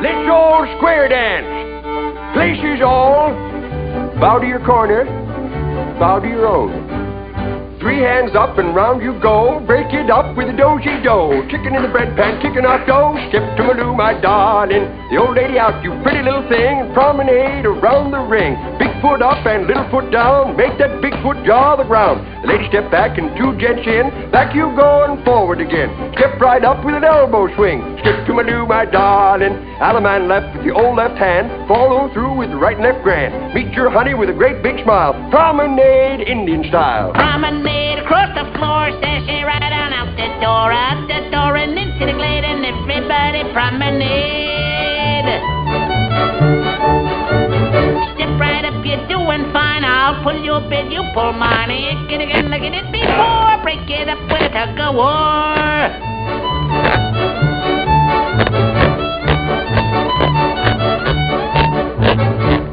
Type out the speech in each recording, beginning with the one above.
let's all square dance. Places all, bow to your corner, bow to your own. 3 hands up and round you go. Break it up with a do-si-do. Chicken in the bread pan, kicking off dough. Step to my loo, my darling. The old lady out, you pretty little thing. And promenade around the ring. Big foot up and little foot down. Make that big foot jaw the ground. The lady step back and 2 gents in. Back you go and forward again. Step right up with an elbow swing. Step to my loo, my darling. Alaman left with the old left hand. Follow through with the right and left grand. Meet your honey with a great big smile. Promenade Indian style. Promenade across the floor, sashay right on out the door and into the glade, and everybody promenade. Step right up, you're doing fine. I'll pull your bed, you pull mine. You get again like you did before. Break it up with a tug of war.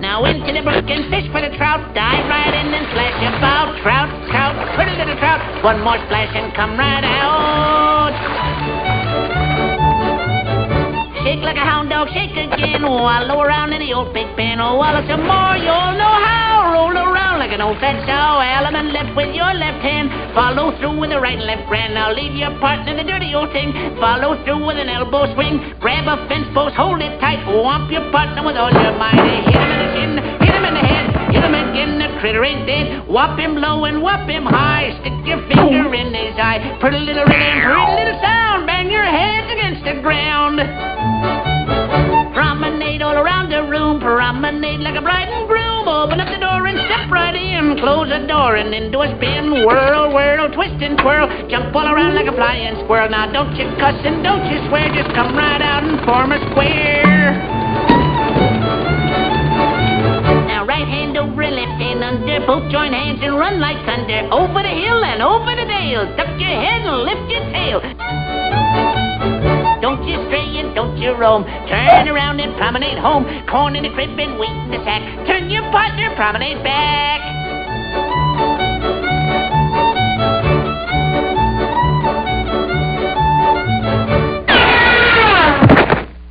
Now into the brook and fish for the trout. Dive right in and splash about. Trout, trout, pretty little trout. One more splash and come right out. Shake like a hound dog, shake again. Wallow around in the old pig pen. Wallow some more, you'll know how. Roll around like an old fat sow. Element left with your left hand. Follow through with the right and left grand. Now leave your partner in the dirty old thing. Follow through with an elbow swing. Grab a fence post, hold it tight. Whomp your partner with all your might. Hit him in the chin, hit him in the head. Hit him again, the critter ain't dead. Whop him low and whop him high. Stick your finger in his eye. Put a little rhythm, pretty little sound. Bang your heads against the ground. Promenade all around the room. Promenade like a bride and groom. Open up the door and step right in. Close the door and into a spin. Whirl, whirl, twist and twirl. Jump all around like a flying squirrel. Now don't you cuss and don't you swear. Just come right out and form a square. Now right hand over left hand under. Both join hands and run like thunder. Over the hill and over the dale. Duck your head and lift your tail. Don't you stray and don't you roam. Turn around and promenade home. Corn in the crib and wheat in the sack. Turn your partner, promenade back.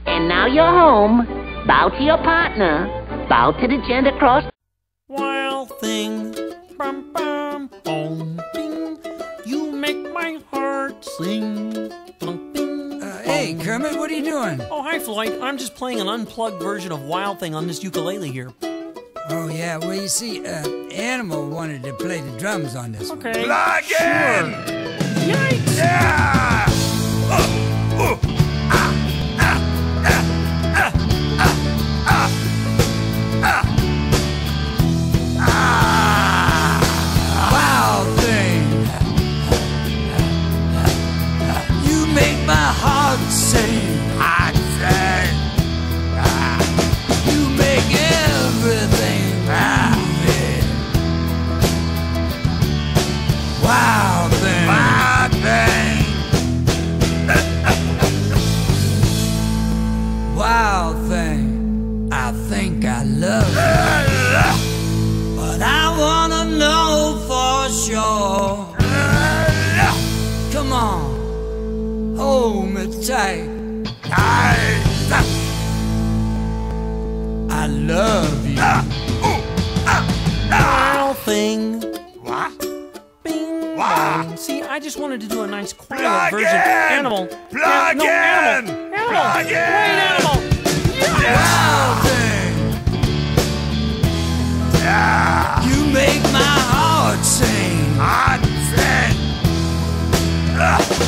And now you're home. Bow to your partner. Bow to the gent across. Wild thing, bum bum boom bing. You make my heart sing. Bum, bing. Hey, Kermit, what are you doing? Oh, hi, Floyd. I'm just playing an unplugged version of Wild Thing on this ukulele here. Oh, yeah. Well, you see, Animal wanted to play the drums on this one. Okay. Plug in! Yikes! Yeah! Wild thing. You make my heart sing. I say, You make everything moving. Wild thing. my thing. Wild thing. I think I love you. But I wanna know for sure. Come on, hold me tight. I love you. Wild Thing. What? Bing. Wah. Bong. See, I just wanted to do a nice quiet Plug version. in. Animal. Plug no, in. Animal. Animal. Plug in. Wait, Animal. Wild thing. Yeah! You make my heart sing. I said,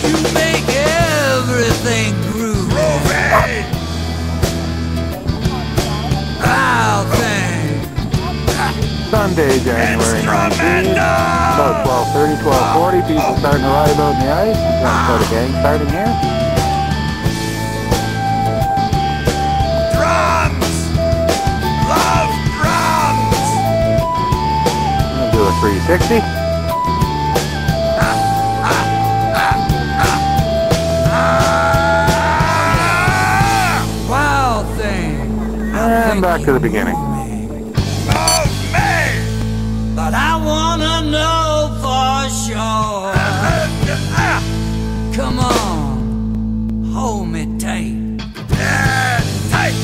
You make everything groove. Groovy! Wild thing. Sunday, January 19th, about 12:30, 12:40. People starting to ride out on the ice. We're going to start a gang starting here. Drums! Love drums! I'm going to do a 360. Wild thing. And back to the beginning. Love me! But I wanna know for sure. Come on, hold me tight. Yeah, tight!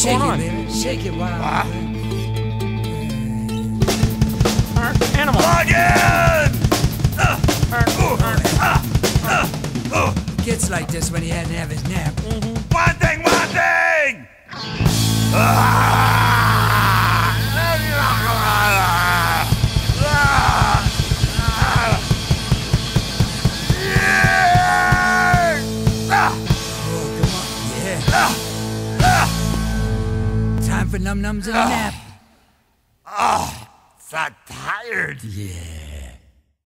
Shake going it, on? baby. Shake it while Animal. Again! He gets like this when he hadn't have his nap. One thing! Time for num-nums and a nap. Oh, so tired. Yeah.